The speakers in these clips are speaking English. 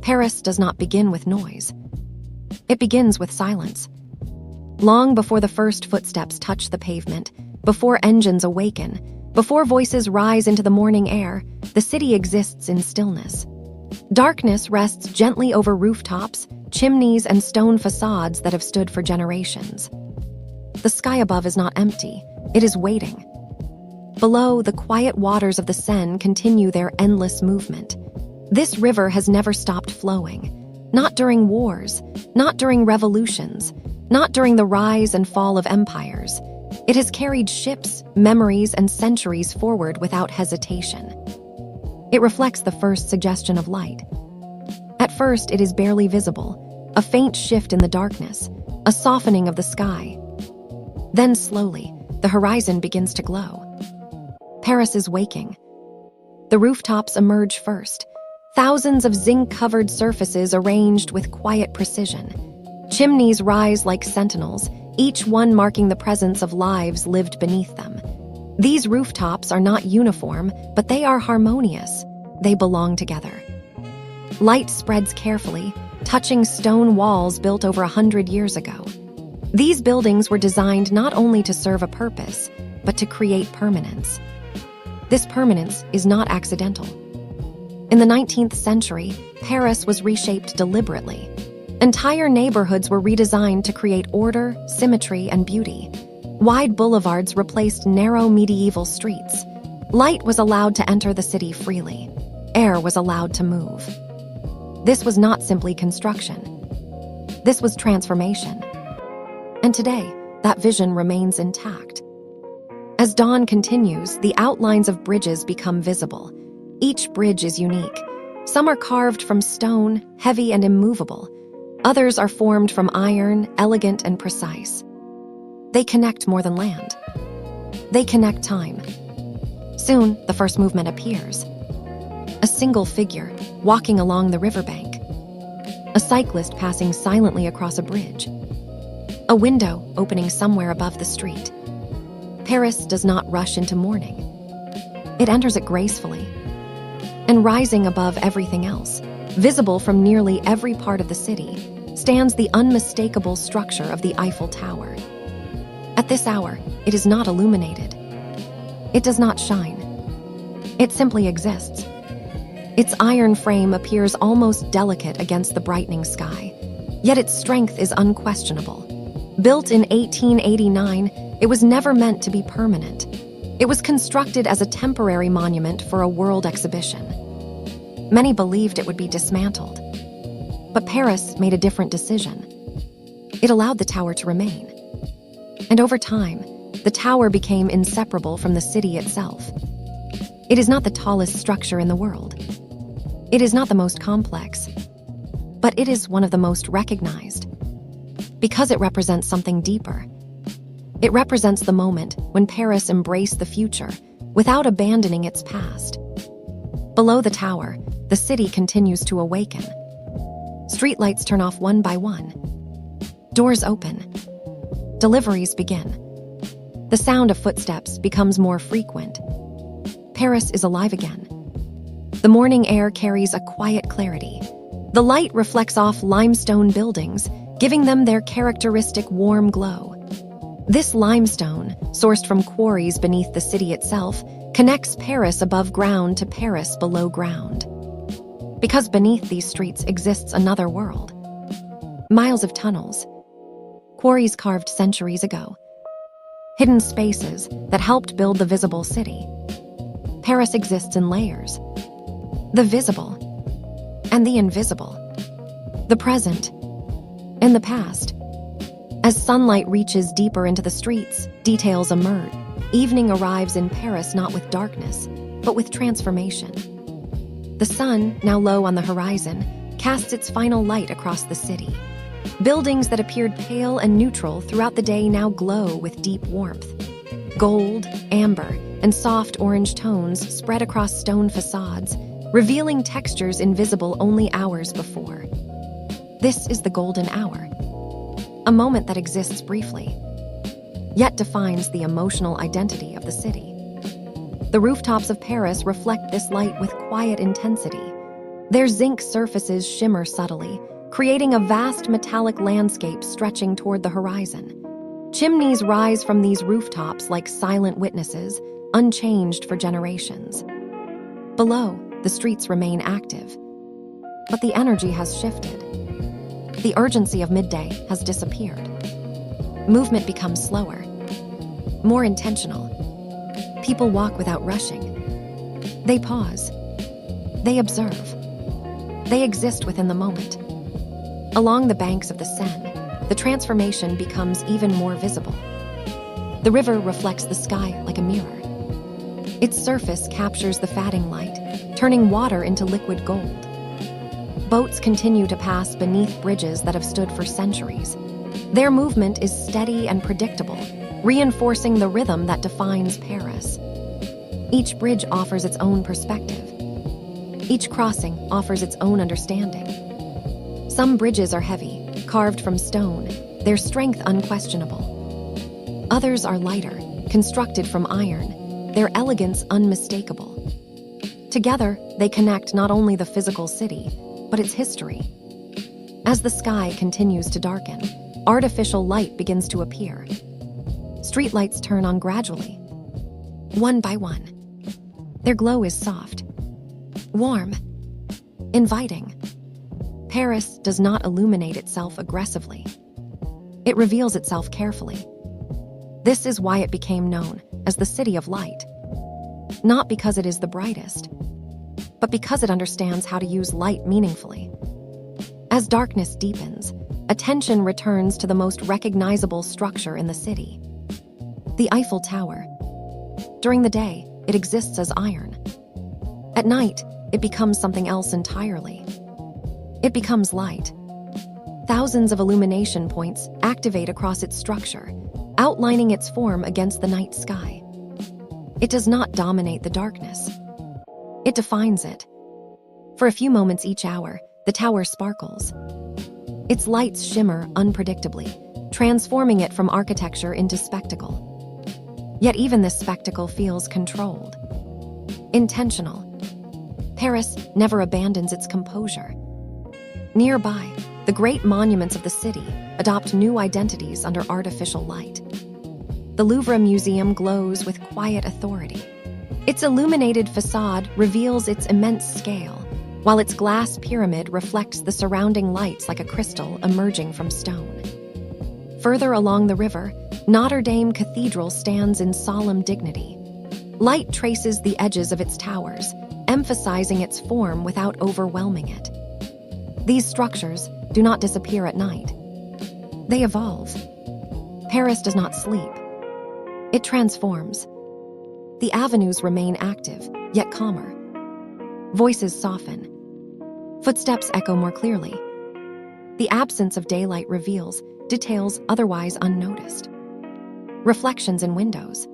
Paris does not begin with noise. It begins with silence. Long before the first footsteps touch the pavement, before engines awaken, before voices rise into the morning air, the city exists in stillness. Darkness rests gently over rooftops, chimneys, and stone facades that have stood for generations. The sky above is not empty, it is waiting. Below, the quiet waters of the Seine continue their endless movement. This river has never stopped flowing. Not during wars, not during revolutions, not during the rise and fall of empires. It has carried ships, memories, and centuries forward without hesitation. It reflects the first suggestion of light. At first, it is barely visible, a faint shift in the darkness, a softening of the sky. Then slowly, the horizon begins to glow. Paris is waking. The rooftops emerge first, thousands of zinc-covered surfaces arranged with quiet precision. Chimneys rise like sentinels, each one marking the presence of lives lived beneath them. These rooftops are not uniform, but they are harmonious. They belong together. Light spreads carefully, touching stone walls built over 100 years ago. These buildings were designed not only to serve a purpose, but to create permanence. This permanence is not accidental. In the 19th century, Paris was reshaped deliberately. Entire neighborhoods were redesigned to create order, symmetry, and beauty. Wide boulevards replaced narrow medieval streets. Light was allowed to enter the city freely. Air was allowed to move. This was not simply construction. This was transformation. And today, that vision remains intact. As dawn continues, the outlines of bridges become visible. Each bridge is unique. Some are carved from stone, heavy and immovable. Others are formed from iron, elegant and precise. They connect more than land. They connect time. Soon, the first movement appears. A single figure, walking along the riverbank. A cyclist passing silently across a bridge. A window opening somewhere above the street. Paris does not rush into mourning. It enters it gracefully. And rising above everything else, visible from nearly every part of the city, stands the unmistakable structure of the Eiffel Tower. At this hour, it is not illuminated. It does not shine. It simply exists. Its iron frame appears almost delicate against the brightening sky, yet its strength is unquestionable. Built in 1889, it was never meant to be permanent. It was constructed as a temporary monument for a world exhibition. Many believed it would be dismantled. But Paris made a different decision. It allowed the tower to remain. And over time, the tower became inseparable from the city itself. It is not the tallest structure in the world. It is not the most complex. But it is one of the most recognized. Because it represents something deeper. It represents the moment when Paris embraced the future without abandoning its past. Below the tower, the city continues to awaken. Streetlights turn off one by one. Doors open. Deliveries begin. The sound of footsteps becomes more frequent. Paris is alive again. The morning air carries a quiet clarity. The light reflects off limestone buildings, giving them their characteristic warm glow. This limestone, sourced from quarries beneath the city itself, connects Paris above ground to Paris below ground. Because beneath these streets exists another world. Miles of tunnels. Quarries carved centuries ago. Hidden spaces that helped build the visible city. Paris exists in layers. The visible and the invisible. The present and the past. As sunlight reaches deeper into the streets, details emerge. Evening arrives in Paris not with darkness, but with transformation. The sun, now low on the horizon, casts its final light across the city. Buildings that appeared pale and neutral throughout the day now glow with deep warmth. Gold, amber, and soft orange tones spread across stone facades, revealing textures invisible only hours before. This is the golden hour. A moment that exists briefly, yet defines the emotional identity of the city. The rooftops of Paris reflect this light with quiet intensity. Their zinc surfaces shimmer subtly, creating a vast metallic landscape stretching toward the horizon. Chimneys rise from these rooftops like silent witnesses, unchanged for generations. Below, the streets remain active. But the energy has shifted. The urgency of midday has disappeared. Movement becomes slower, more intentional. People walk without rushing. They pause. They observe. They exist within the moment. Along the banks of the Seine, the transformation becomes even more visible. The river reflects the sky like a mirror. Its surface captures the fading light, turning water into liquid gold. Boats continue to pass beneath bridges that have stood for centuries. Their movement is steady and predictable, reinforcing the rhythm that defines Paris. Each bridge offers its own perspective. Each crossing offers its own understanding. Some bridges are heavy, carved from stone, their strength unquestionable. Others are lighter, constructed from iron, their elegance unmistakable. Together, they connect not only the physical city, but its history. As the sky continues to darken, artificial light begins to appear. Streetlights turn on gradually, one by one. Their glow is soft, warm, inviting. Paris does not illuminate itself aggressively. It reveals itself carefully. This is why it became known as the City of Light. Not because it is the brightest, but because it understands how to use light meaningfully. As darkness deepens, attention returns to the most recognizable structure in the city, the Eiffel Tower. During the day, it exists as iron. At night, it becomes something else entirely. It becomes light. Thousands of illumination points activate across its structure, outlining its form against the night sky. It does not dominate the darkness. It defines it. For a few moments each hour, the tower sparkles. Its lights shimmer unpredictably, transforming it from architecture into spectacle. Yet even this spectacle feels controlled, intentional. Paris never abandons its composure. Nearby, the great monuments of the city adopt new identities under artificial light. The Louvre Museum glows with quiet authority. Its illuminated facade reveals its immense scale, while its glass pyramid reflects the surrounding lights like a crystal emerging from stone. Further along the river, Notre Dame Cathedral stands in solemn dignity. Light traces the edges of its towers, emphasizing its form without overwhelming it. These structures do not disappear at night. They evolve. Paris does not sleep. It transforms. The avenues remain active, yet calmer. Voices soften. Footsteps echo more clearly. The absence of daylight reveals details otherwise unnoticed. Reflections in windows.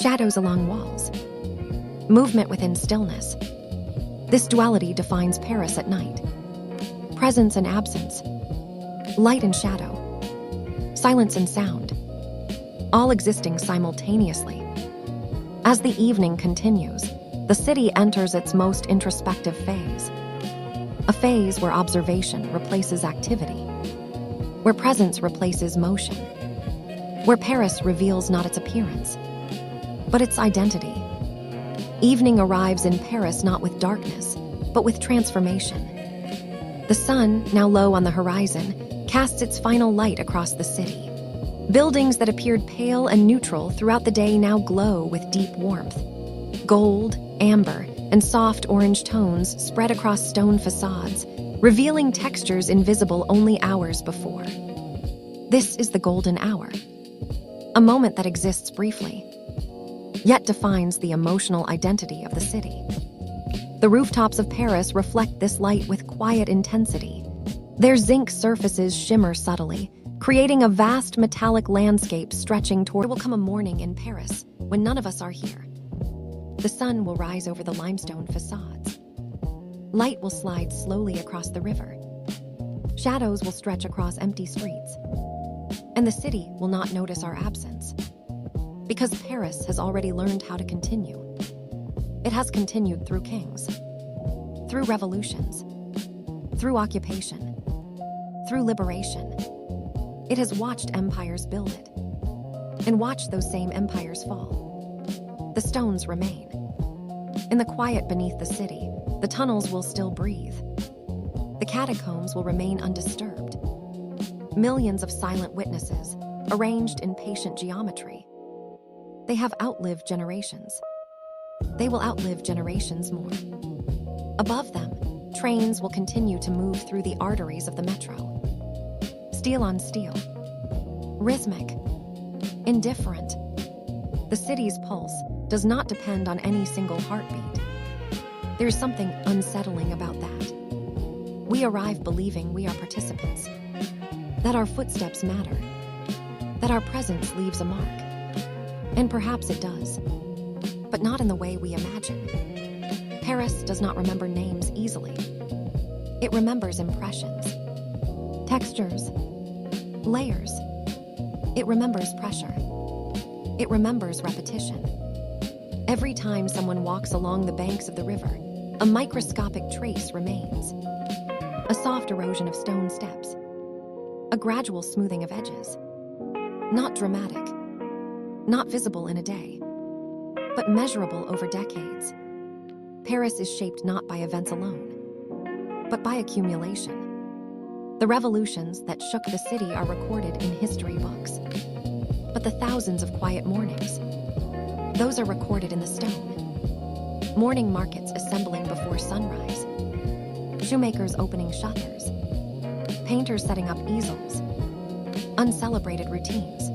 Shadows along walls. Movement within stillness. This duality defines Paris at night. Presence and absence. Light and shadow. Silence and sound. All existing simultaneously. As the evening continues, the city enters its most introspective phase. A phase where observation replaces activity, where presence replaces motion, where Paris reveals not its appearance, but its identity. Evening arrives in Paris not with darkness, but with transformation. The sun, now low on the horizon, casts its final light across the city. Buildings that appeared pale and neutral throughout the day now glow with deep warmth. Gold, amber, and soft orange tones spread across stone facades, revealing textures invisible only hours before. This is the golden hour, a moment that exists briefly, yet defines the emotional identity of the city. The rooftops of Paris reflect this light with quiet intensity. Their zinc surfaces shimmer subtly, creating a vast metallic landscape stretching toward. There will come a morning in Paris when none of us are here. The sun will rise over the limestone facades. Light will slide slowly across the river. Shadows will stretch across empty streets. And the city will not notice our absence. Because Paris has already learned how to continue. It has continued through kings, through revolutions, through occupation, through liberation. It has watched empires build it, and watched those same empires fall. The stones remain. In the quiet beneath the city, the tunnels will still breathe. The catacombs will remain undisturbed. Millions of silent witnesses, arranged in patient geometry. They have outlived generations. They will outlive generations more. Above them, trains will continue to move through the arteries of the metro. Steel on steel. Rhythmic. Indifferent. The city's pulse does not depend on any single heartbeat. There's something unsettling about that. We arrive believing we are participants, that our footsteps matter, that our presence leaves a mark. And perhaps it does, but not in the way we imagine. Paris does not remember names easily. It remembers impressions, textures, layers. It remembers pressure. It remembers repetition. Every time someone walks along the banks of the river, a microscopic trace remains. A soft erosion of stone steps. A gradual smoothing of edges. Not dramatic. Not visible in a day, but measurable over decades. Paris is shaped not by events alone, but by accumulation. The revolutions that shook the city are recorded in history books. But the thousands of quiet mornings, those are recorded in the stone. Morning markets assembling before sunrise. Shoemakers opening shutters. Painters setting up easels. Uncelebrated routines.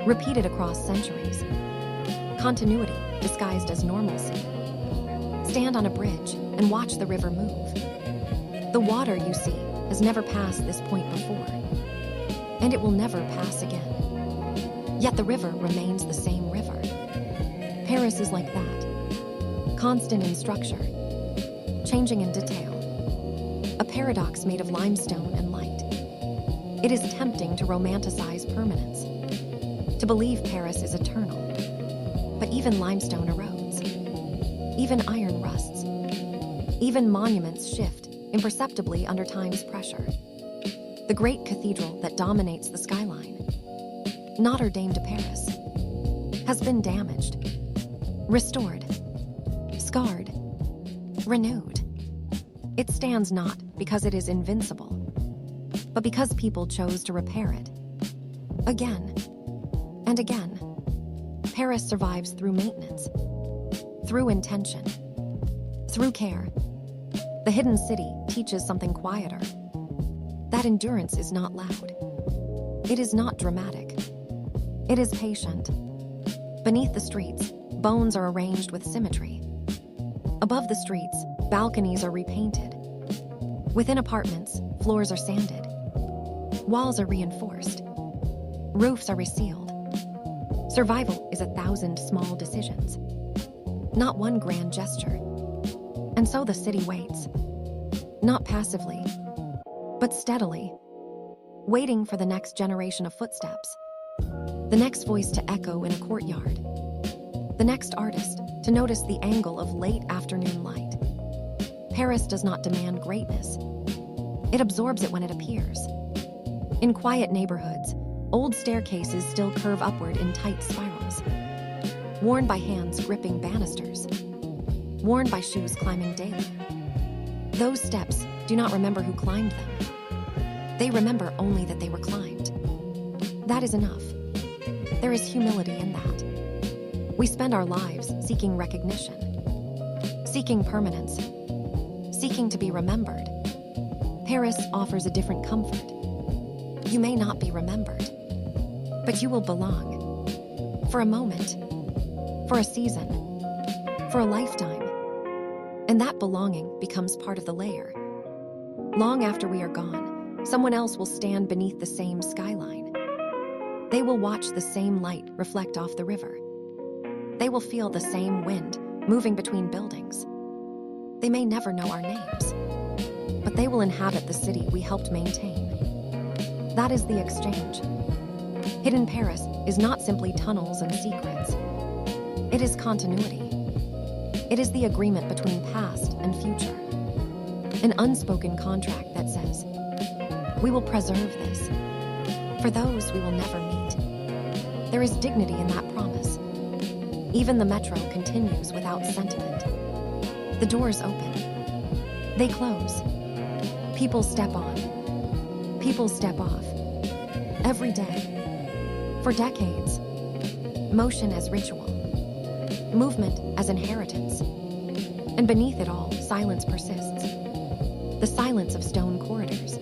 Repeated across centuries. Continuity disguised as normalcy. Stand on a bridge and watch the river move. The water you see has never passed this point before, and it will never pass again. Yet the river remains the same river. Paris is like that, constant in structure, changing in detail. A paradox made of limestone and light. It is tempting to romanticize permanence, to believe Paris is eternal. But even limestone erodes. Even iron rusts. Even monuments shift imperceptibly under time's pressure. The great cathedral that dominates the skyline, Notre Dame de Paris, has been damaged, restored, scarred, renewed. It stands not because it is invincible, but because people chose to repair it. Again and again. Paris survives through maintenance, through intention, through care. The hidden city teaches something quieter. That endurance is not loud. It is not dramatic. It is patient. Beneath the streets, bones are arranged with symmetry. Above the streets, balconies are repainted. Within apartments, floors are sanded. Walls are reinforced. Roofs are resealed. Survival is 1,000 small decisions, not one grand gesture. And so the city waits, not passively, but steadily, waiting for the next generation of footsteps, the next voice to echo in a courtyard, the next artist to notice the angle of late afternoon light. Paris does not demand greatness. It absorbs it when it appears. In quiet neighborhoods, old staircases still curve upward in tight spirals, worn by hands gripping banisters, worn by shoes climbing daily. Those steps do not remember who climbed them. They remember only that they were climbed. That is enough. There is humility in that. We spend our lives seeking recognition, seeking permanence, seeking to be remembered. Paris offers a different comfort. You may not be remembered, but you will belong. For a moment, for a season, for a lifetime. And that belonging becomes part of the layer. Long after we are gone, someone else will stand beneath the same skyline. They will watch the same light reflect off the river. They will feel the same wind moving between buildings. They may never know our names, but they will inhabit the city we helped maintain. That is the exchange. Hidden Paris is not simply tunnels and secrets. It is continuity. It is the agreement between past and future. An unspoken contract that says, we will preserve this for those we will never meet. There is dignity in that promise. Even the metro continues without sentiment. The doors open. They close. People step on. People step off. Every day. For decades. Motion as ritual. Movement as inheritance. And beneath it all, silence persists. The silence of stone corridors.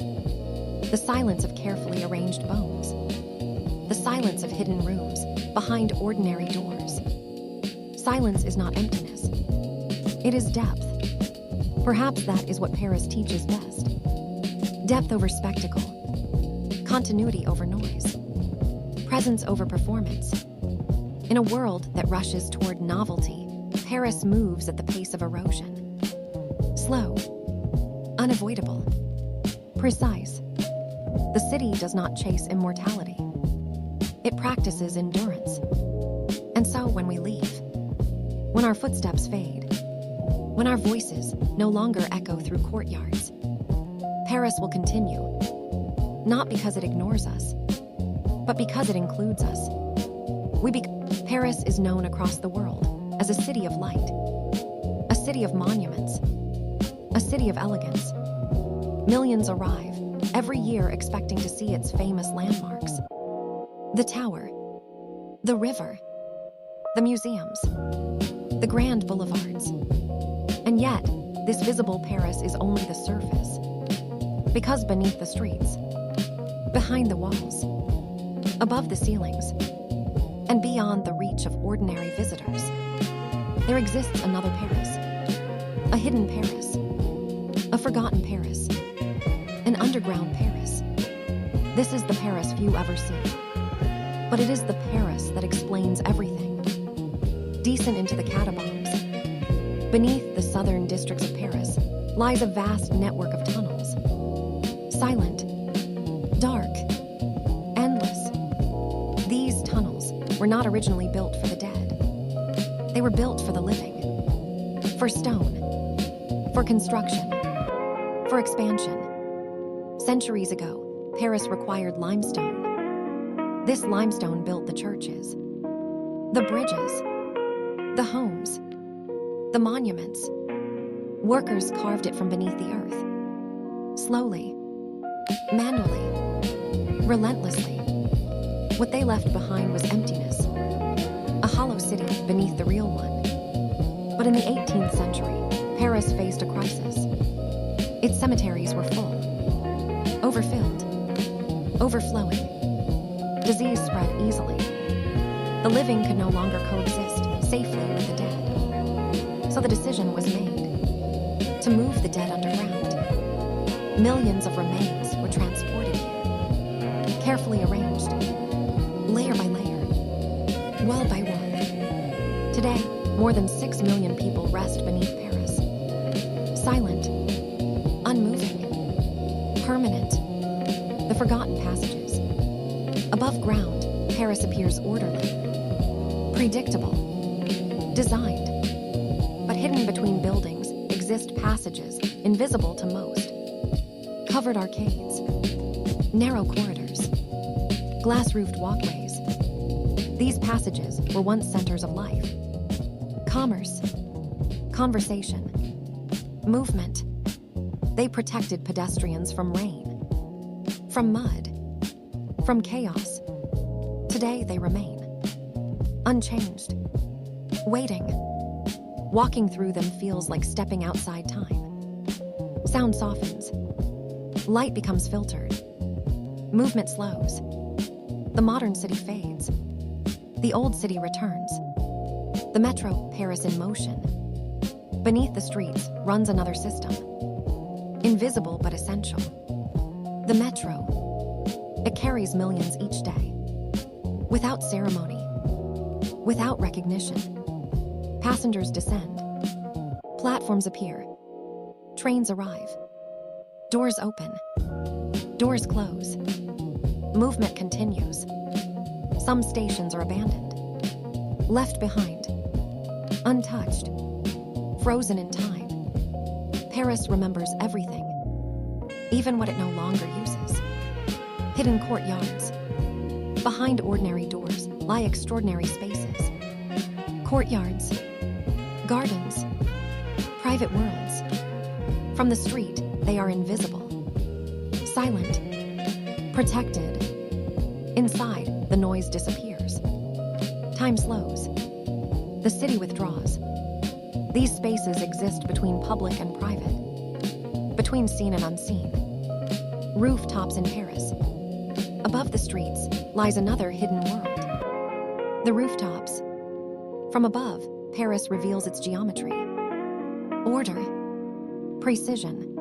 The silence of carefully arranged bones. The silence of hidden rooms behind ordinary doors. Silence is not emptiness. It is depth. Perhaps that is what Paris teaches best. Depth over spectacle. Continuity over noise. Presence over performance. In a world that rushes toward novelty, Paris moves at the pace of erosion. Slow. Unavoidable. Precise. The city does not chase immortality. It practices endurance. And so when we leave, when our footsteps fade, when our voices no longer echo through courtyards, Paris will continue, not because it ignores us, but because it includes us. Paris is known across the world as a city of light, a city of monuments, a city of elegance. Millions arrive every year expecting to see its famous landmarks. The tower, the river, the museums, the grand boulevards. And yet, this visible Paris is only the surface. Because beneath the streets, behind the walls, above the ceilings, and beyond the reach of ordinary visitors, there exists another Paris. A hidden Paris. A forgotten Paris. An underground Paris. This is the Paris few ever see. But it is the Paris that explains everything. Descent into the catacombs. Beneath the southern districts of Paris lies a vast network of tunnels. Silent, dark, endless. These tunnels were not originally built for the dead. They were built for the living. For stone. For construction. For expansion. Centuries ago, Paris required limestone. This limestone built the churches, the bridges, the homes, the monuments. Workers carved it from beneath the earth. Slowly, manually, relentlessly. What they left behind was emptiness. A hollow city beneath the real one. But in the 18th century, Paris faced a crisis. Its cemeteries were full. Overfilled. Overflowing. Disease spread easily. The living could no longer coexist safely with the dead. So the decision was made to move the dead underground. Millions of remains were transported here, carefully arranged, layer by layer, wall by wall. Today, more than 6 million people rest beneath Paris. Silent, unmoving, permanent, the forgotten passages. Above ground, Paris appears orderly, predictable, designed. But hidden between buildings exist passages invisible to most. Covered arcades, narrow corridors, glass-roofed walkways. These passages were once centers of life. Commerce, conversation, movement. They protected pedestrians from rain, from mud, from chaos. Today they remain, unchanged, waiting. Walking through them feels like stepping outside time. Sound softens. Light becomes filtered. Movement slows. The modern city fades. The old city returns. The metro, Paris in motion. Beneath the streets runs another system. Invisible but essential. The metro. It carries millions each day. Without ceremony. Without recognition. Passengers descend. Platforms appear. Trains arrive. Doors open. Doors close. Movement continues. Some stations are abandoned. Left behind. Untouched. Frozen in time. Paris remembers everything, even what it no longer uses. Hidden courtyards. Behind ordinary doors lie extraordinary spaces. Courtyards, gardens, private worlds. From the street, they are invisible, silent, protected. Inside, the noise disappears. Time slows. The city withdraws. These spaces exist between public and private, between seen and unseen. Rooftops in Paris. Above the streets lies another hidden world. The rooftops. From above, Paris reveals its geometry. Order, precision,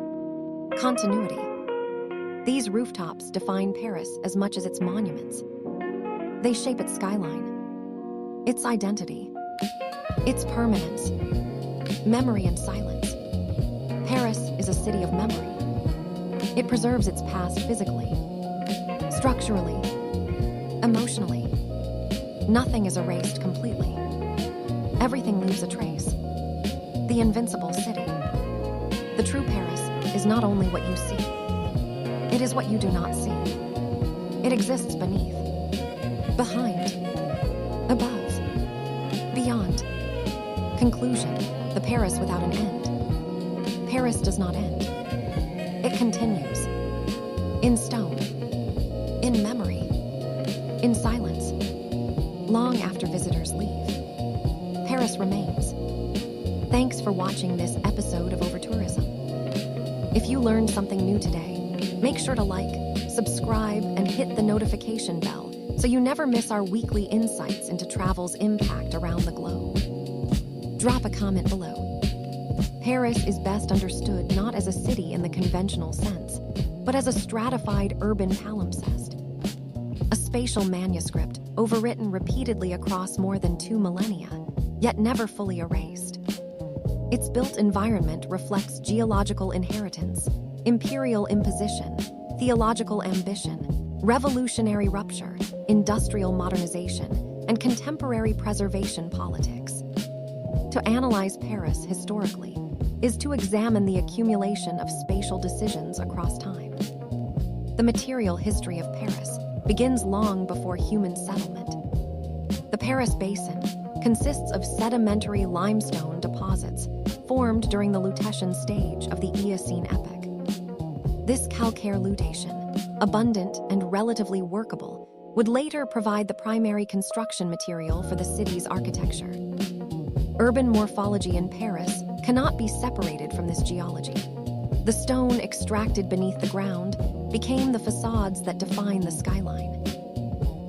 continuity. These rooftops define Paris as much as its monuments. They shape its skyline, its identity, its permanence, memory and silence. Paris is a city of memory. It preserves its past physically, structurally, emotionally. Nothing is erased completely. Everything leaves a trace. The invincible city. The true Paris is not only what you see. It is what you do not see. It exists beneath, behind, above, beyond. Conclusion: the Paris without an end. Paris does not end. It continues. In stone. In memory. In silence. Long after visitors leave, Paris remains. Thanks for watching this episode of Overtourism. If you learned something new today, make sure to like, subscribe, and hit the notification bell so you never miss our weekly insights into travel's impact around the globe. Drop a comment below. Paris is best understood not as a city in the conventional sense, but as a stratified urban palimpsest. A spatial manuscript overwritten repeatedly across more than 2 millennia, yet never fully erased. Its built environment reflects geological inheritance, imperial imposition, theological ambition, revolutionary rupture, industrial modernization, and contemporary preservation politics. To analyze Paris historically is to examine the accumulation of spatial decisions across time. The material history of Paris begins long before human settlement. The Paris Basin consists of sedimentary limestone deposits formed during the Lutetian stage of the Eocene epoch. This calcaire lutation, abundant and relatively workable, would later provide the primary construction material for the city's architecture. Urban morphology in Paris cannot be separated from this geology. The stone extracted beneath the ground became the facades that define the skyline.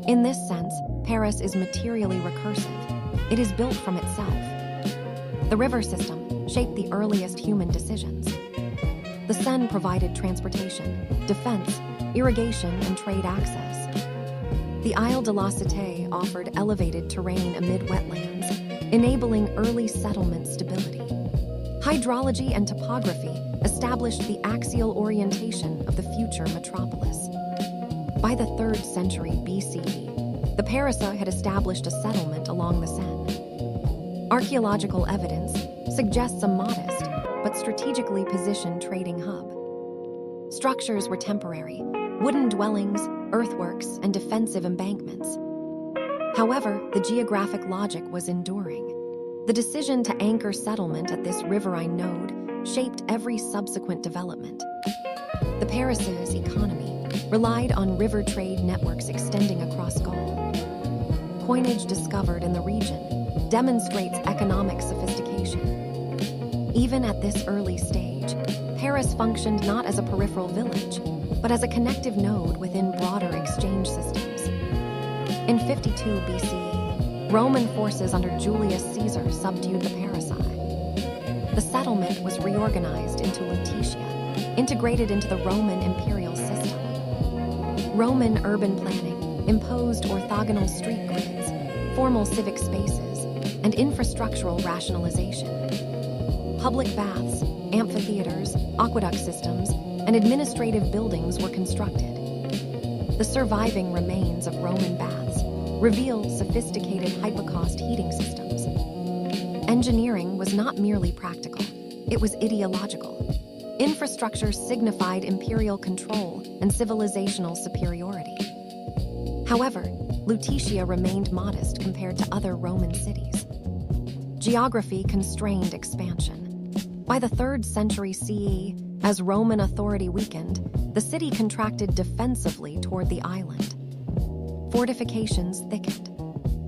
In this sense, Paris is materially recursive. It is built from itself. The river system shaped the earliest human decisions. The Seine provided transportation, defense, irrigation, and trade access. The Isle de la Cité offered elevated terrain amid wetlands, enabling early settlement stability. Hydrology and topography established the axial orientation of the future metropolis. By the 3rd century BCE, the Parissa had established a settlement along the Seine. Archaeological evidence suggests a modest but strategically positioned trading hub. Structures were temporary: wooden dwellings, earthworks, and defensive embankments. However, the geographic logic was enduring. The decision to anchor settlement at this riverine node shaped every subsequent development. The Paris's economy relied on river trade networks extending across Gaul. Coinage discovered in the region demonstrates economic sophistication. Even at this early stage, Paris functioned not as a peripheral village, but as a connective node within broader exchange systems. In 52 BCE, Roman forces under Julius Caesar subdued the Parisii. The settlement was reorganized into Lutetia, integrated into the Roman imperial system. Roman urban planning imposed orthogonal street grids, formal civic spaces, and infrastructural rationalization. Public baths, amphitheaters, aqueduct systems, and administrative buildings were constructed. The surviving remains of Roman baths reveal sophisticated hypocaust heating systems. Engineering was not merely practical, It was ideological. Infrastructure signified imperial control and civilizational superiority. However, Lutetia remained modest compared to other Roman cities. Geography constrained expansion. By the 3rd century CE, as Roman authority weakened, the city contracted defensively toward the island. Fortifications thickened.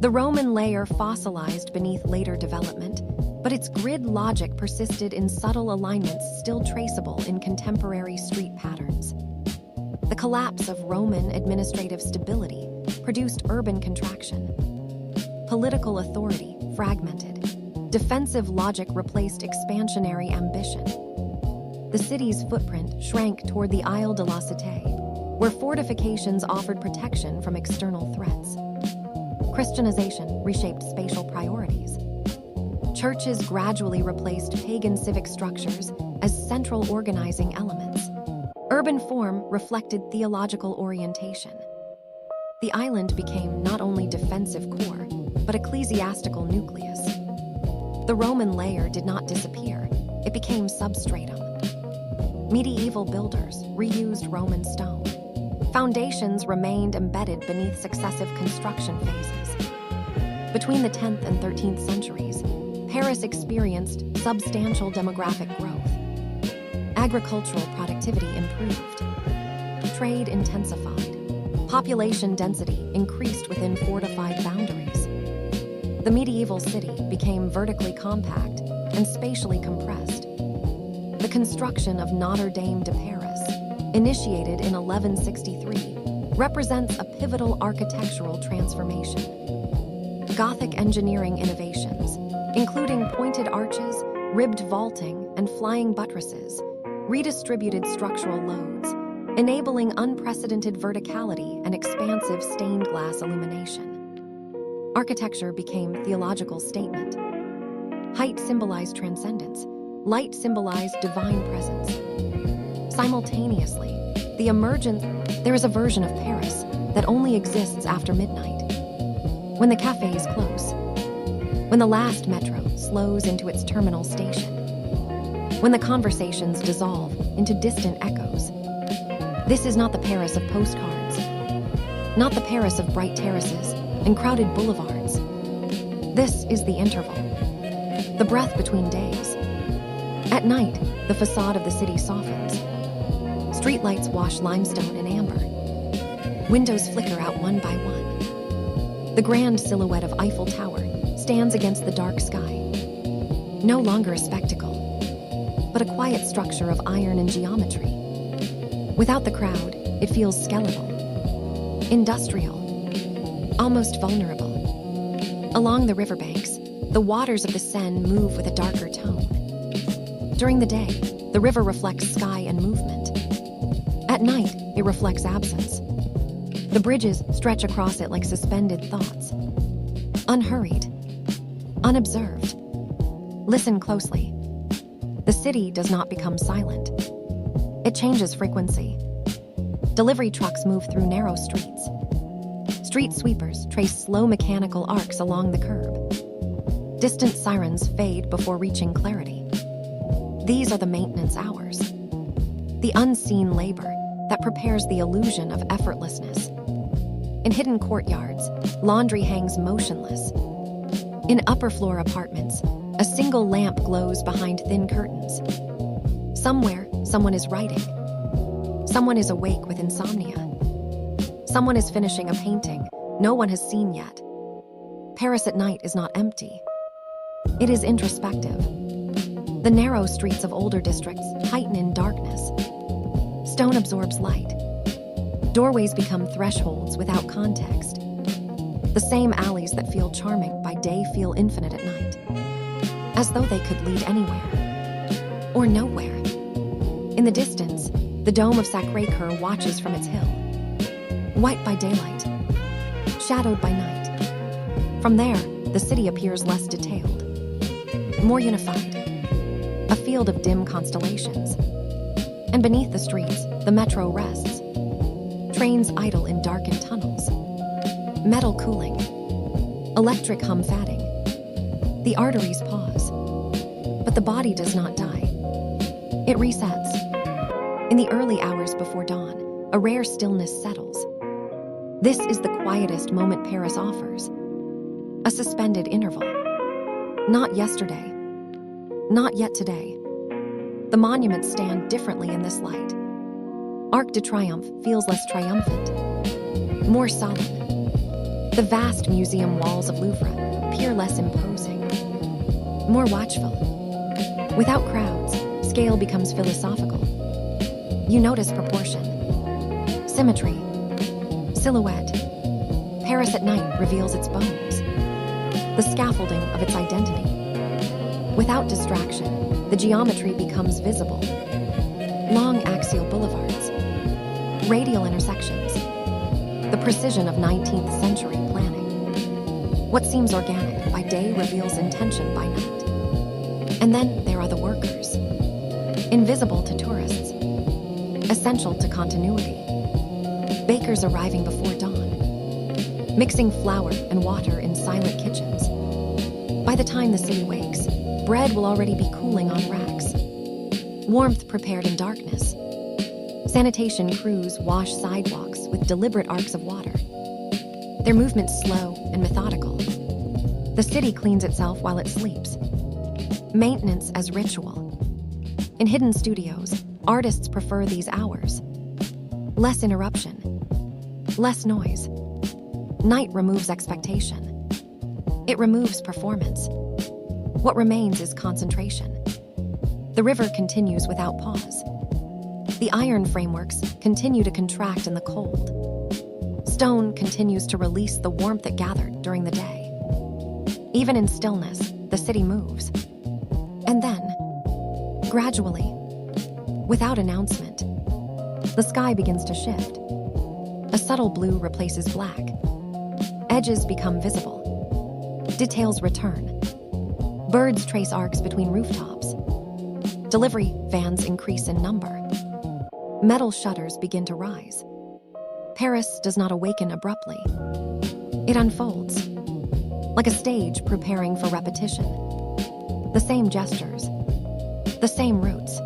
The Roman layer fossilized beneath later development, but its grid logic persisted in subtle alignments still traceable in contemporary street patterns. The collapse of Roman administrative stability produced urban contraction. Political authority fragmented. Defensive logic replaced expansionary ambition. The city's footprint shrank toward the Isle de la Cité, where fortifications offered protection from external threats. Christianization reshaped spatial priorities. Churches gradually replaced pagan civic structures as central organizing elements. Urban form reflected theological orientation. The island became not only defensive core, but ecclesiastical nucleus. The Roman layer did not disappear, it became substratum. Medieval builders reused Roman stone. Foundations remained embedded beneath successive construction phases. Between the 10th and 13th centuries, Paris experienced substantial demographic growth. Agricultural productivity improved. Trade intensified. Population density increased within fortified boundaries. The medieval city became vertically compact and spatially compressed. The construction of Notre Dame de Paris, initiated in 1163, represents a pivotal architectural transformation. Gothic engineering innovations, including pointed arches, ribbed vaulting, and flying buttresses, redistributed structural loads, enabling unprecedented verticality and expansive stained glass illumination. Architecture became theological statement. Height symbolized transcendence, light symbolized divine presence. Simultaneously, there is a version of Paris that only exists after midnight. When the cafes close, when the last metro slows into its terminal station, when the conversations dissolve into distant echoes. This is not the Paris of postcards, not the Paris of bright terraces and crowded boulevards. This is the interval, the breath between days. At night, the facade of the city softens. Streetlights wash limestone in amber. Windows flicker out one by one. The grand silhouette of Eiffel Tower stands against the dark sky. No longer a spectacle, but a quiet structure of iron and geometry. Without the crowd, it feels skeletal, industrial, almost vulnerable. Along the riverbanks, the waters of the Seine move with a darker tone. During the day, the river reflects sky and movement. At night, it reflects absence. The bridges stretch across it like suspended thoughts. Unhurried, unobserved. Listen closely. The city does not become silent. It changes frequency. Delivery trucks move through narrow streets. Street sweepers trace slow mechanical arcs along the curb. Distant sirens fade before reaching clarity. These are the maintenance hours. The unseen labor that prepares the illusion of effortlessness. In hidden courtyards, laundry hangs motionless. In upper-floor apartments, a single lamp glows behind thin curtains. Somewhere, someone is writing. Someone is awake with insomnia. Someone is finishing a painting no one has seen yet. Paris at night is not empty. It is introspective. The narrow streets of older districts heighten in darkness. Stone absorbs light. Doorways become thresholds without context. The same alleys that feel charming by day feel infinite at night, as though they could lead anywhere or nowhere. In the distance, the dome of Sacré-Cœur watches from its hill, white by daylight, shadowed by night. From there, the city appears less detailed, more unified, a field of dim constellations. And beneath the streets, the metro rests. Trains idle in darkened tunnels. Metal cooling. Electric hum fatting. The arteries pause. But the body does not die. It resets. In the early hours before dawn, a rare stillness settles. This is the quietest moment Paris offers. A suspended interval. Not yesterday. Not yet today. The monuments stand differently in this light. Arc de Triomphe feels less triumphant, more solemn. The vast museum walls of Louvre appear less imposing, more watchful. Without crowds, scale becomes philosophical. You notice proportion, symmetry, silhouette. Paris at night reveals its bones, the scaffolding of its identity. Without distraction, the geometry becomes visible. Long axial boulevards, radial intersections, the precision of 19th century planning. What seems organic by day reveals intention by night. And then there are the workers, invisible to tourists, essential to continuity. Bakers arriving before dawn, mixing flour and water in silent kitchens. By the time the city wakes, bread will already be cooling on racks. Warmth prepared in darkness. Sanitation crews wash sidewalks with deliberate arcs of water. Their movements slow and methodical. The city cleans itself while it sleeps. Maintenance as ritual. In hidden studios, artists prefer these hours. Less interruption, less noise. Night removes expectation. It removes performance. What remains is concentration. The river continues without pause. The iron frameworks continue to contract in the cold. Stone continues to release the warmth it gathered during the day. Even in stillness, the city moves. And then, gradually, without announcement, the sky begins to shift. A subtle blue replaces black. Edges become visible. Details return. Birds trace arcs between rooftops. Delivery vans increase in number. Metal shutters begin to rise. Paris does not awaken abruptly. It unfolds, like a stage preparing for repetition. The same gestures, the same routes,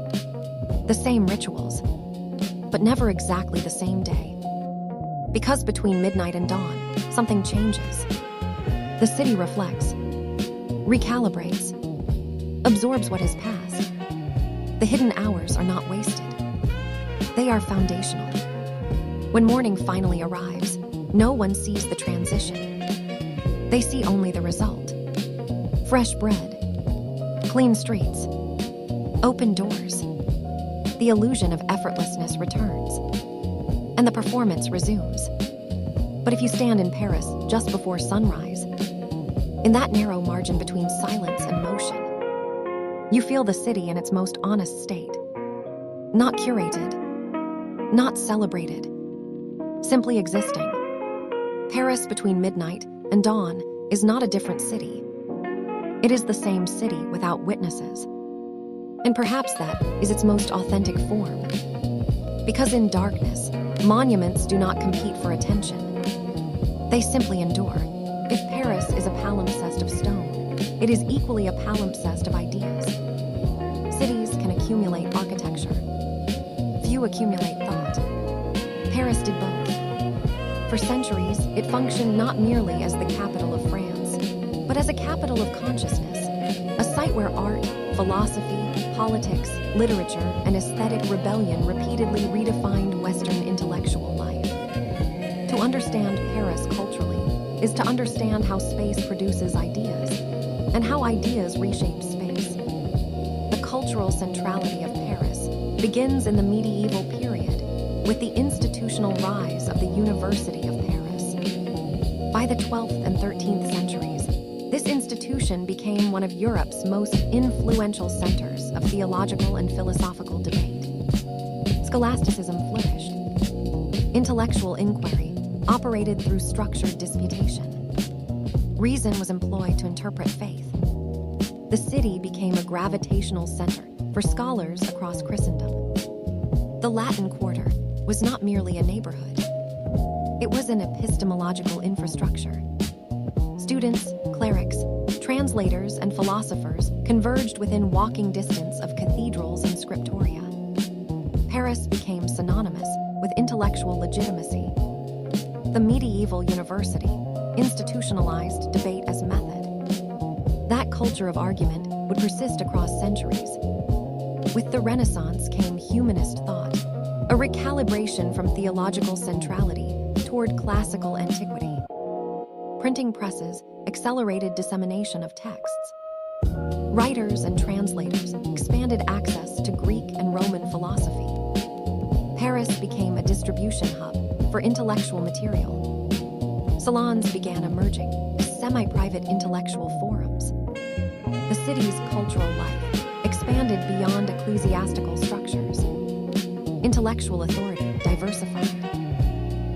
the same rituals, but never exactly the same day. Because between midnight and dawn, something changes. The city reflects, recalibrates, absorbs what has passed. The hidden hours are not wasted. They are foundational. When morning finally arrives, no one sees the transition. They see only the result. Fresh bread, clean streets, open doors. The illusion of effortlessness returns, and the performance resumes. But if you stand in Paris just before sunrise, in that narrow margin between silence and motion, you feel the city in its most honest state. Not curated, not celebrated, simply existing. Paris between midnight and dawn is not a different city. It is the same city without witnesses. And perhaps that is its most authentic form. Because in darkness, monuments do not compete for attention. They simply endure. If Paris is a palimpsest of stone, it is equally a palimpsest of ideas. Cities can accumulate architecture. Few accumulate thought. Paris did both. For centuries, it functioned not merely as the capital of France, but as a capital of consciousness, a site where art, philosophy, politics, literature, and aesthetic rebellion repeatedly redefined Western intellectual life. To understand Paris culturally is to understand how space produces ideas, and how ideas reshape space. The cultural centrality of Paris begins in the medieval period with the institutional rise of the University of Paris. By the 12th and 13th centuries, this institution became one of Europe's most influential centers of theological and philosophical debate. Scholasticism flourished. Intellectual inquiry operated through structured disputation. Reason was employed to interpret faith. The city became a gravitational center for scholars across Christendom. The Latin Quarter was not merely a neighborhood. It was an epistemological infrastructure. Students, clerics, Translators and philosophers converged within walking distance of cathedrals and scriptoria. Paris became synonymous with intellectual legitimacy. The medieval university institutionalized debate as method. That culture of argument would persist across centuries. With the Renaissance came humanist thought, a recalibration from theological centrality toward classical antiquity. Printing presses accelerated dissemination of texts. Writers and translators expanded access to Greek and Roman philosophy. Paris became a distribution hub for intellectual material. Salons began emerging as semi-private intellectual forums. The city's cultural life expanded beyond ecclesiastical structures. Intellectual authority diversified.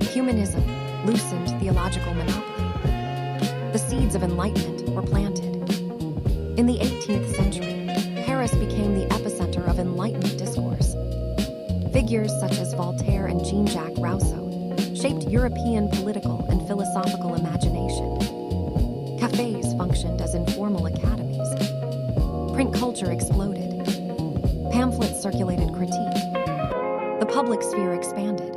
Humanism loosened theological monopoly. The seeds of enlightenment were planted. In the 18th century, Paris became the epicenter of Enlightenment discourse. Figures such as Voltaire and Jean-Jacques Rousseau shaped European political and philosophical imagination. Cafés functioned as informal academies. Print culture exploded. Pamphlets circulated critique. The public sphere expanded.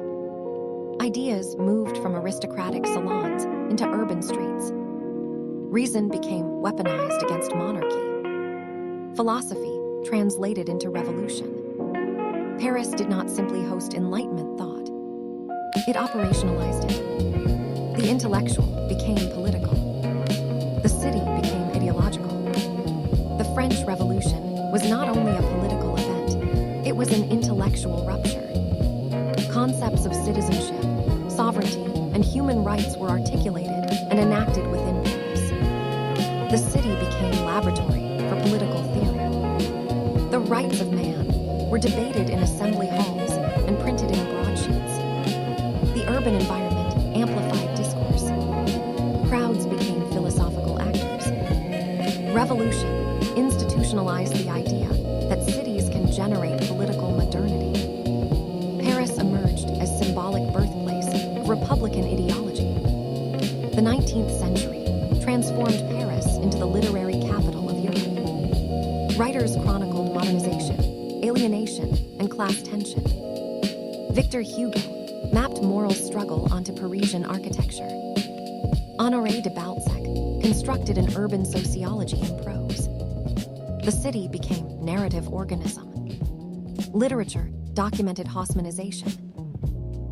Ideas moved from aristocratic salons into urban streets. Reason became weaponized against monarchy. Philosophy translated into revolution. Paris did not simply host Enlightenment thought. It operationalized it. The intellectual became political. The city became ideological. The French Revolution was not only a political event, it was an intellectual rupture. Concepts of citizenship, sovereignty, and human rights were articulated and enacted within Paris. The city became laboratory for political theory. The rights of man were debated in assembly halls and printed in broadsheets. The urban environment amplified discourse. Crowds became philosophical actors. Revolution institutionalized the idea that cities can generate political modernity. Paris emerged as symbolic birthplace of Republican ideology. The 19th century transformed Paris into the literary capital of Europe. Writers chronicled modernization, alienation, and class tension. Victor Hugo mapped moral struggle onto Parisian architecture. Honoré de Balzac constructed an urban sociology in prose. The city became narrative organism. Literature documented Haussmannization.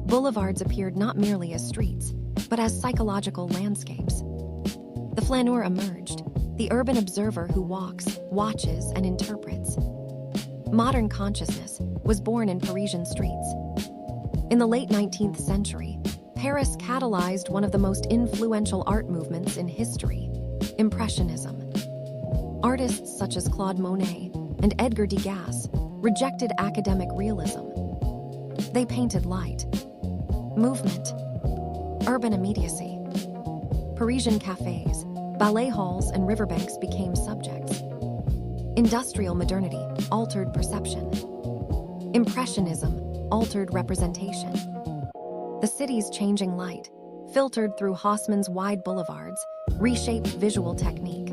Boulevards appeared not merely as streets, but as psychological landscapes. The flaneur emerged, the urban observer who walks, watches, and interprets. Modern consciousness was born in Parisian streets. In the late 19th century, Paris catalyzed one of the most influential art movements in history, Impressionism. Artists such as Claude Monet and Edgar Degas rejected academic realism. They painted light, movement, urban immediacy. Parisian cafes, ballet halls, and riverbanks became subjects. Industrial modernity altered perception. Impressionism altered representation. The city's changing light, filtered through Haussmann's wide boulevards, reshaped visual technique.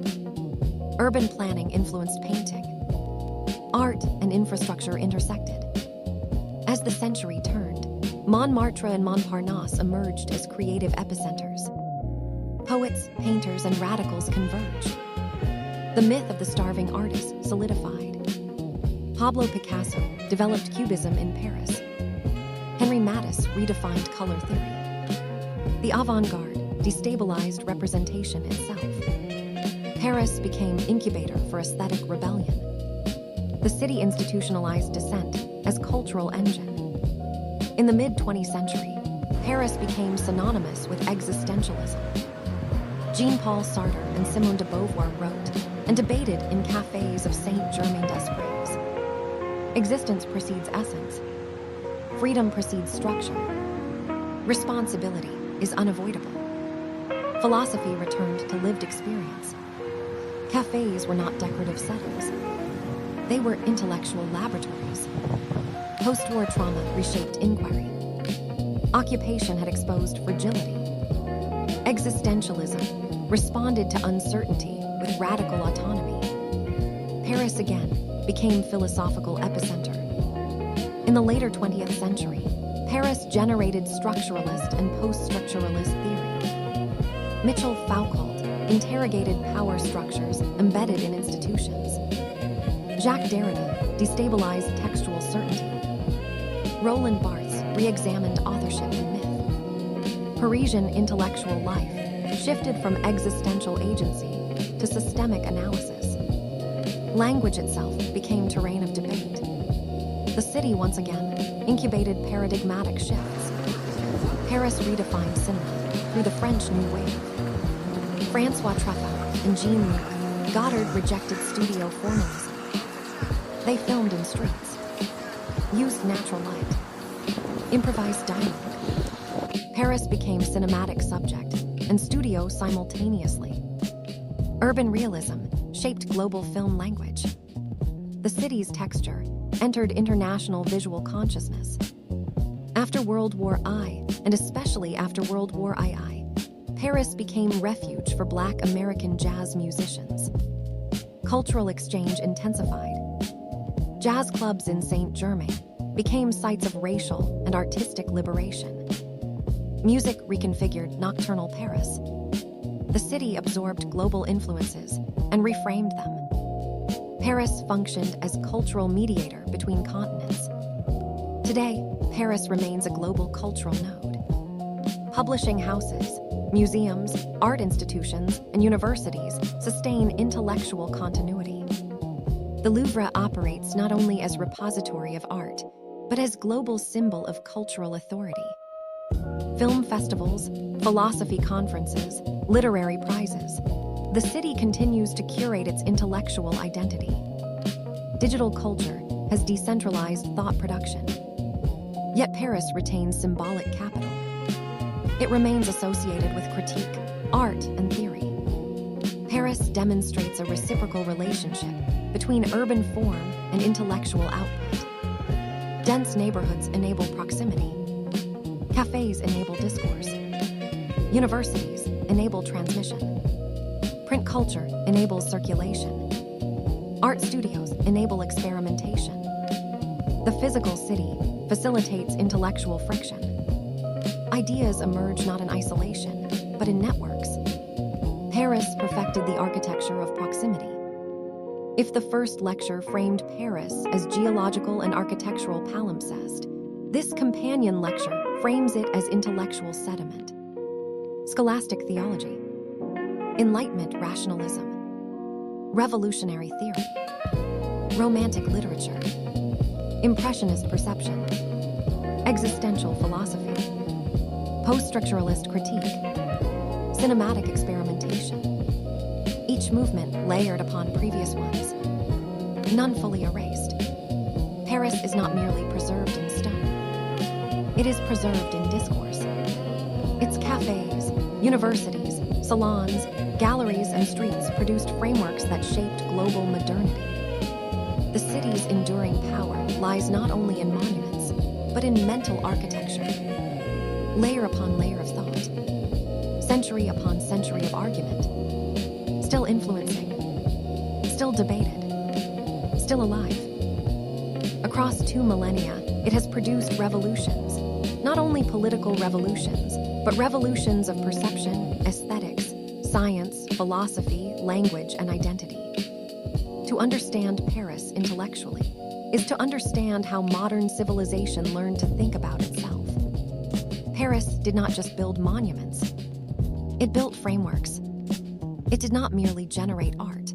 Urban planning influenced painting. Art and infrastructure intersected. As the century turned, Montmartre and Montparnasse emerged as creative epicenters. Poets, painters, and radicals converged. The myth of the starving artist solidified. Pablo Picasso developed Cubism in Paris. Henri Matisse redefined color theory. The avant-garde destabilized representation itself. Paris became incubator for aesthetic rebellion. The city institutionalized dissent as cultural engine. In the mid-20th century, Paris became synonymous with existentialism. Jean-Paul Sartre and Simone de Beauvoir wrote and debated in cafes of Saint-Germain-des-Prés. Existence precedes essence. Freedom precedes structure. Responsibility is unavoidable. Philosophy returned to lived experience. Cafes were not decorative settings. They were intellectual laboratories. Post-war trauma reshaped inquiry. Occupation had exposed fragility. Existentialism responded to uncertainty with radical autonomy. Paris again became philosophical epicenter. In the later 20th century, Paris generated structuralist and post-structuralist theory. Michel Foucault interrogated power structures embedded in institutions. Jacques Derrida destabilized textual certainty. Roland Barthes re-examined authorship and myth. Parisian intellectual life shifted from existential agency to systemic analysis. Language itself became terrain of debate. The city once again incubated paradigmatic shifts. Paris redefined cinema through the French New Wave. François Truffaut and Jean-Luc Godard rejected studio formalism. They filmed in streets, used natural light, improvised dialogue. Paris became cinematic subject and studio simultaneously. Urban realism shaped global film language. The city's texture entered international visual consciousness. After World War I, and especially after World War II, Paris became refuge for Black American jazz musicians. Cultural exchange intensified. Jazz clubs in Saint-Germain became sites of racial and artistic liberation. Music reconfigured nocturnal Paris. The city absorbed global influences and reframed them. Paris functioned as cultural mediator between continents. Today, Paris remains a global cultural node. Publishing houses, museums, art institutions, and universities sustain intellectual continuity. The Louvre operates not only as repository of art, but as global symbol of cultural authority. Film festivals, philosophy conferences, literary prizes. The city continues to curate its intellectual identity. Digital culture has decentralized thought production. Yet Paris retains symbolic capital. It remains associated with critique, art, and theory. Paris demonstrates a reciprocal relationship between urban form and intellectual output. Dense neighborhoods enable proximity. Cafes enable discourse. Universities enable transmission. Print culture enables circulation. Art studios enable experimentation. The physical city facilitates intellectual friction. Ideas emerge not in isolation, but in networks. Paris perfected the architecture of proximity. If the first lecture framed Paris as geological and architectural palimpsest, this companion lecture frames it as intellectual sediment. Scholastic theology, Enlightenment rationalism, revolutionary theory, romantic literature, impressionist perception, existential philosophy, post-structuralist critique, cinematic experimentation. Each movement layered upon previous ones, none fully erased. Paris is not merely preserved in stone. It is preserved in discourse. Its cafes, universities, salons, galleries, and streets produced frameworks that shaped global modernity. The city's enduring power lies not only in monuments, but in mental architecture. Layer upon layer of thought, century upon century of argument, still influencing, still debated, still alive. Across 2 millennia, it has produced revolutions, not only political revolutions, but revolutions of perception, aesthetics, science, philosophy, language, and identity. To understand Paris intellectually is to understand how modern civilization learned to think about itself. Paris did not just build monuments. It built frameworks. It did not merely generate art.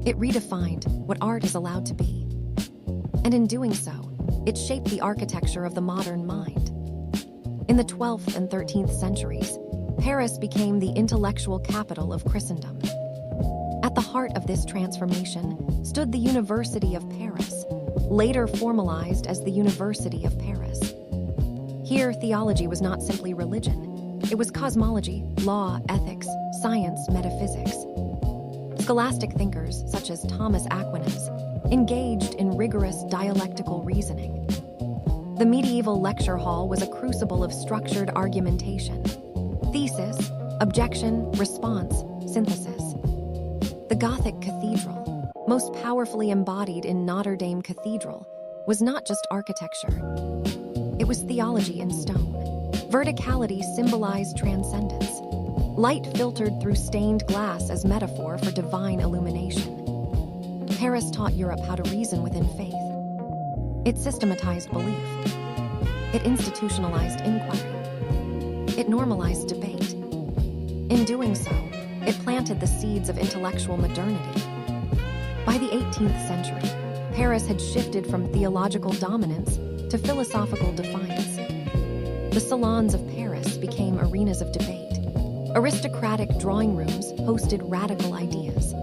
It redefined what art is allowed to be. And in doing so, it shaped the architecture of the modern mind. In the 12th and 13th centuries, Paris became the intellectual capital of Christendom. At the heart of this transformation stood the University of Paris, later formalized as the University of Paris. Here, theology was not simply religion. It was cosmology, law, ethics, science, metaphysics. Scholastic thinkers, such as Thomas Aquinas, engaged in rigorous dialectical reasoning. The medieval lecture hall was a crucible of structured argumentation. Thesis, Objection, response, synthesis. The Gothic cathedral, most powerfully embodied in Notre Dame Cathedral, was not just architecture. It was theology in stone. Verticality symbolized transcendence. Light filtered through stained glass as metaphor for divine illumination. Paris taught Europe how to reason within faith. It systematized belief. It institutionalized inquiry. It normalized debate. In doing so, it planted the seeds of intellectual modernity. By the 18th century, Paris had shifted from theological dominance to philosophical defiance. The salons of Paris became arenas of debate. Aristocratic drawing rooms hosted radical ideas.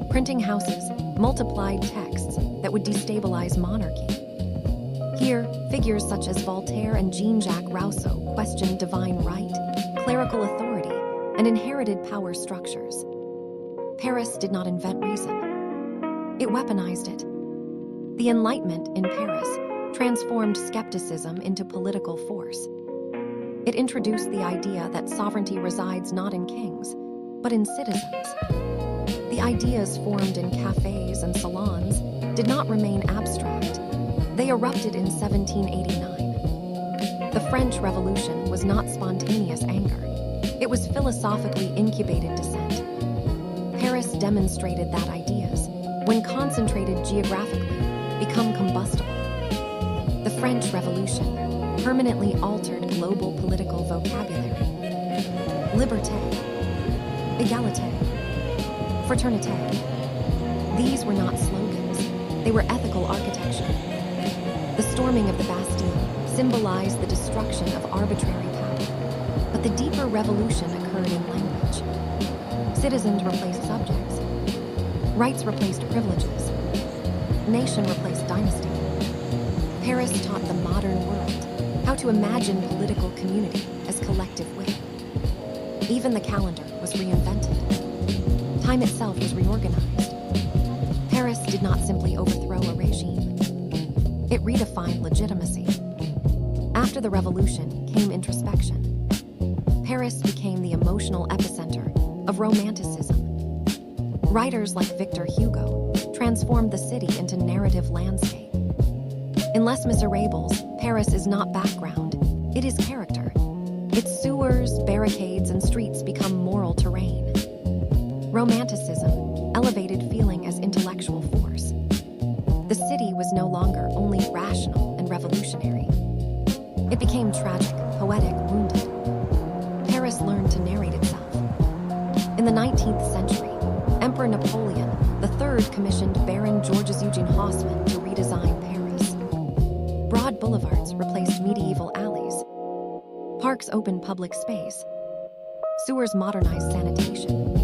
Printing houses multiplied texts that would destabilize monarchy. Here, figures such as Voltaire and Jean-Jacques Rousseau questioned divine right, clerical authority, and inherited power structures. Paris did not invent reason. It weaponized it. The Enlightenment in Paris transformed skepticism into political force. It introduced the idea that sovereignty resides not in kings, but in citizens. The ideas formed in cafes and salons did not remain abstract. They erupted in 1789. The French Revolution was not spontaneous anger. It was philosophically incubated dissent. Paris demonstrated that ideas, when concentrated geographically, become combustible. The French Revolution permanently altered global political vocabulary. Liberté, égalité, fraternité. These were not slogans. They were ethical architecture. The storming of the Bastille symbolized the destruction of arbitrary power. But the deeper revolution occurred in language. Citizens replaced subjects. Rights replaced privileges. Nation replaced dynasty. Paris taught the modern world how to imagine political community as collective will. Even the calendar was reinvented. Time itself was reorganized. Paris did not simply overthrow a regime. It redefined legitimacy. After the revolution came introspection. Paris became the emotional epicenter of Romanticism. Writers like Victor Hugo transformed the city into narrative landscape. In Les Miserables, Paris is not background, it is character. Its sewers, barricades, and streets become moral terrain. Romanticism elevated feeling as intellectual force. The city was no longer only rational and revolutionary. It became tragic, poetic, wounded. Paris learned to narrate itself. In the 19th century, Emperor Napoleon III commissioned Baron Georges Eugene Haussmann to redesign Paris. Broad boulevards replaced medieval alleys. Parks opened public space. Sewers modernized sanitation.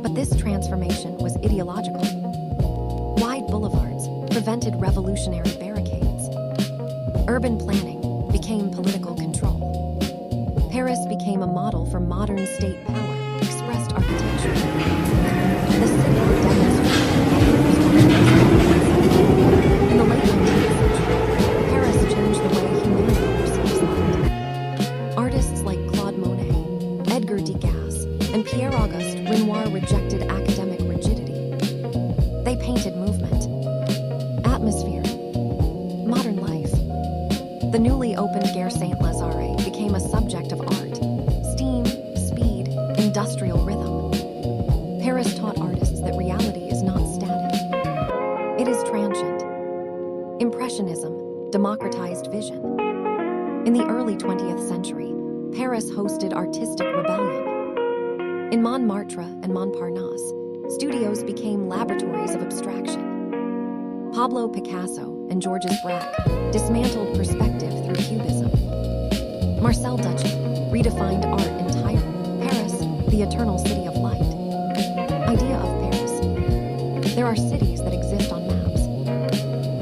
But this transformation was ideological. Wide boulevards prevented revolutionary barricades. Urban planning became political control. Paris became a model for modern state power, expressed architecture. The city demonstrated. In the late 19th century, Paris changed the way humanity perceives light. Artists like Claude Monet, Edgar Degas, and Pierre-Auguste Renoir rejected academic rigidity. They painted movement, atmosphere, modern life. The newly opened Gare Saint-Lazare became a subject of art, steam, speed, industrial rhythm. Paris taught artists that reality is not static. It is transient. Impressionism democratized vision. In the early 20th century, Paris hosted artistic rebellion. In Montmartre and Montparnasse, studios became laboratories of abstraction. Pablo Picasso and Georges Braque dismantled perspective through cubism. Marcel Duchamp redefined art entirely. Paris, the eternal city of light. Idea of Paris. There are cities that exist on maps,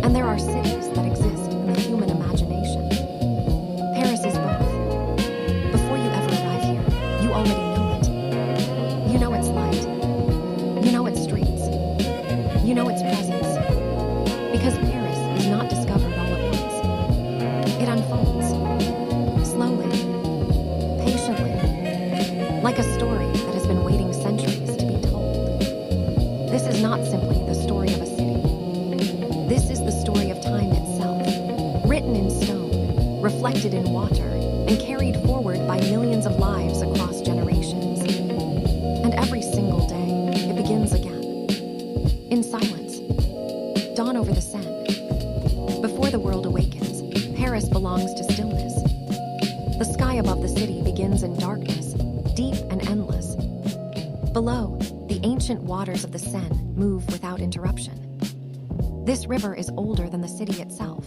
and there are cities that exist in the human imagination. Paris is both. Before you ever arrive here, you already know it. You know its light. You know its streets. You know its presence. Because Paris is not discovered all at once. It unfolds. Slowly. Patiently. like a story that has been waiting centuries to be told. This is not simply the story of a city. This is the story of time itself, written in stone, reflected in water, and carried forward by millions of lives across generations. And every single day, it begins again. In silence, dawn over the Seine. Before the world awakens, Paris belongs to stillness. The sky above the city begins in darkness, deep and endless. Below, the ancient waters of the Seine move without interruption. This river is older than the city itself,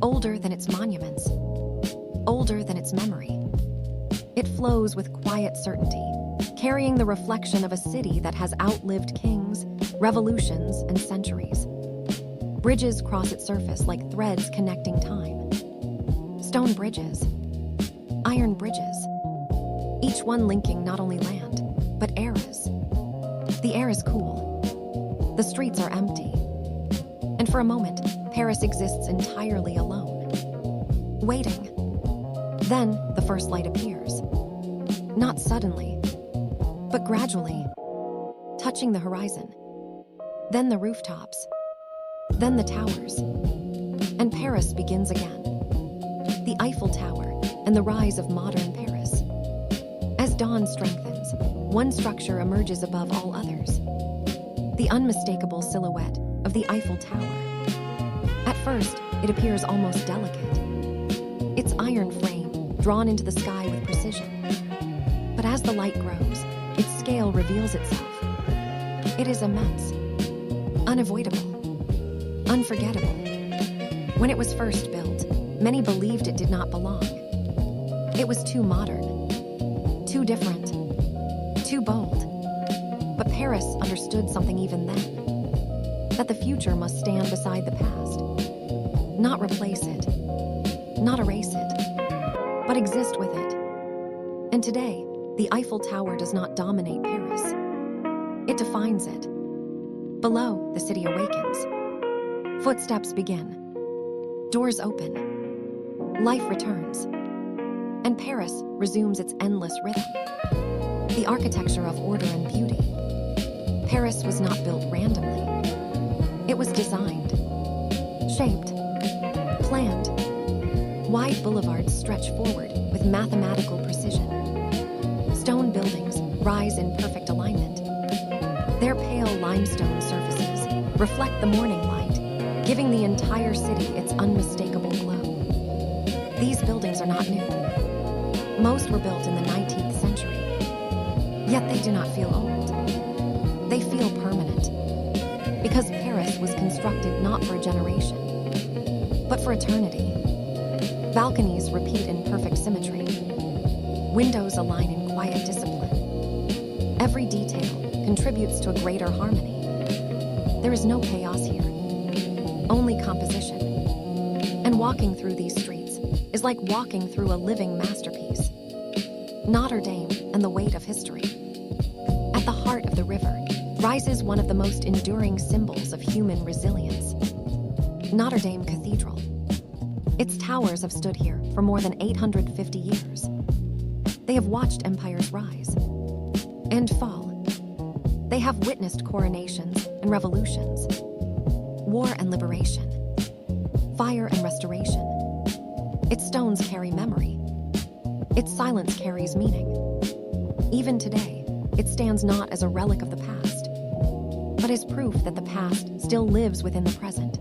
older than its monuments, older than its memory. It flows with quiet certainty, carrying the reflection of a city that has outlived kings, revolutions, and centuries. Bridges cross its surface like threads connecting time. Stone bridges, iron bridges, each one linking not only land, but eras. The air is cool. The streets are empty. And for a moment, Paris exists entirely alone, waiting. Then the first light appears. Not suddenly, but gradually, touching the horizon. Then the rooftops. Then the towers. And Paris begins again. The Eiffel Tower and the rise of modern Paris. As dawn strengthens, one structure emerges above all others. The unmistakable silhouette of the Eiffel Tower. At first, it appears almost delicate. Its iron frame drawn into the sky with precision. But as the light grows, its scale reveals itself. It is immense, unavoidable, unforgettable. When it was first built, many believed it did not belong. It was too modern, too different, too bold. But Paris understood something even then, that the future must stand beside the past, not replace it, not erase it, but exist with it. And today, the Eiffel Tower does not dominate Paris. It defines it. Below, the city awakens. Footsteps begin. Doors open. Life returns. And Paris resumes its endless rhythm. The architecture of order and beauty. Paris was not built randomly. It was designed, shaped, planned. Wide boulevards stretch forward with mathematical precision. Stone buildings rise in perfect alignment. Their pale limestone surfaces reflect the morning light, giving the entire city its unmistakable glow. These buildings are not new. Most were built in the 19th century. Yet they do not feel old. They feel permanent. Because Paris was constructed not for a generation, but for eternity. Balconies repeat in perfect symmetry. Windows align in quiet discipline. Every detail contributes to a greater harmony. There is no chaos here, only composition. And walking through these streets is like walking through a living masterpiece. Notre Dame and the weight of history. At the heart of the river rises one of the most enduring symbols of human resilience. Notre Dame Cathedral. Its towers have stood here for more than 850 years. They have watched empires rise and fall. They have witnessed coronations and revolutions, war and liberation, fire and restoration. Its stones carry memory. Its silence carries meaning. Even today, it stands not as a relic of the past, but as proof that the past still lives within the present.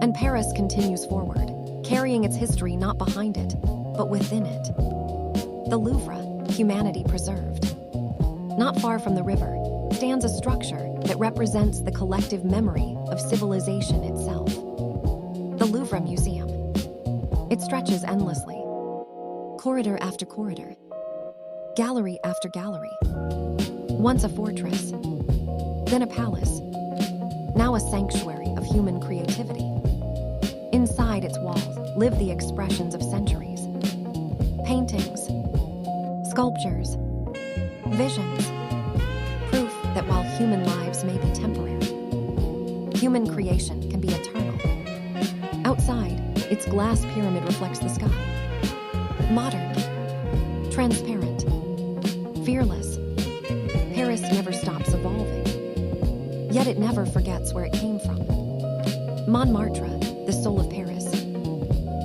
And Paris continues forward, carrying its history not behind it, but within it. The Louvre, humanity preserved. Not far from the river stands a structure that represents the collective memory of civilization itself. The Louvre Museum. It stretches endlessly, corridor after corridor, gallery after gallery. Once a fortress, then a palace, now a sanctuary of human creativity. Inside its walls live the expressions of centuries. Paintings, sculptures, visions. Proof that while human lives may be temporary, human creation can be eternal. Outside, its glass pyramid reflects the sky. Modern, transparent, but it never forgets where it came from. Montmartre, the soul of Paris.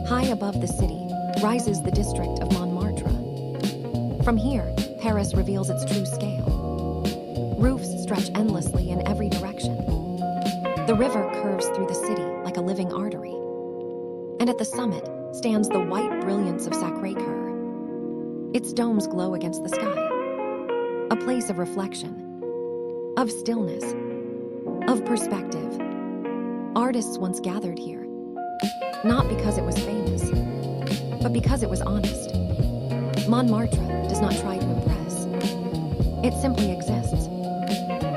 High above the city rises the district of Montmartre. From here, Paris reveals its true scale. Roofs stretch endlessly in every direction. The river curves through the city like a living artery. And at the summit stands the white brilliance of Sacré-Cœur. Its domes glow against the sky. A place of reflection, of stillness, of perspective. Artists once gathered here, not because it was famous, but because it was honest. Montmartre does not try to impress. It simply exists.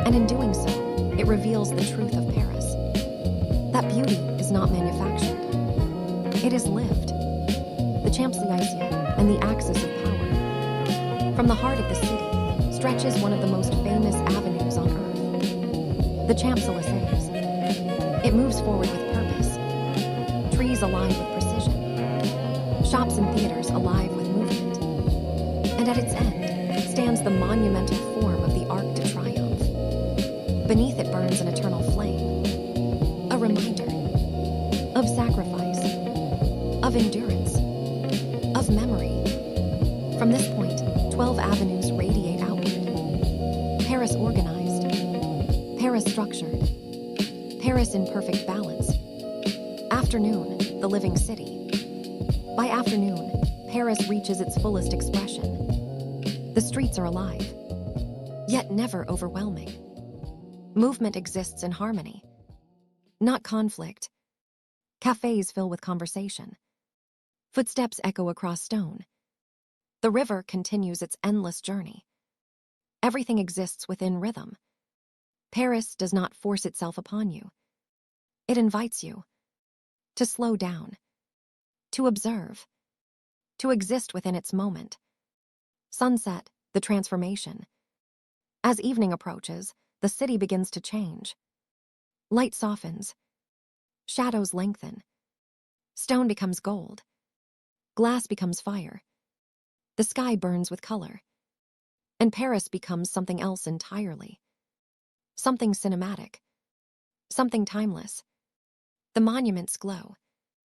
And in doing so, it reveals the truth of Paris. That beauty is not manufactured. It is lived. The Champs-Élysées and the axis of power. From the heart of the city stretches one of the most famous avenues on earth. The Champs-Élysées. It moves forward with purpose. Trees aligned with precision. Shops and theaters alive with movement. And at its end stands the monumental form of the Arc de Triomphe. Beneath it burns an eternal flame. A reminder of sacrifice, of endurance, of memory. From this point, 12 avenues radiate outward. Paris organized. Paris structured. Paris in perfect balance. Afternoon, the living city. By afternoon, Paris reaches its fullest expression. The streets are alive, yet never overwhelming. Movement exists in harmony, not conflict. Cafes fill with conversation. Footsteps echo across stone. The river continues its endless journey. Everything exists within rhythm. Paris does not force itself upon you. It invites you to slow down, to observe, to exist within its moment. Sunset, the transformation. As evening approaches, the city begins to change. Light softens. Shadows lengthen. Stone becomes gold. Glass becomes fire. The sky burns with color. And Paris becomes something else entirely. Something cinematic. Something timeless. The monuments glow.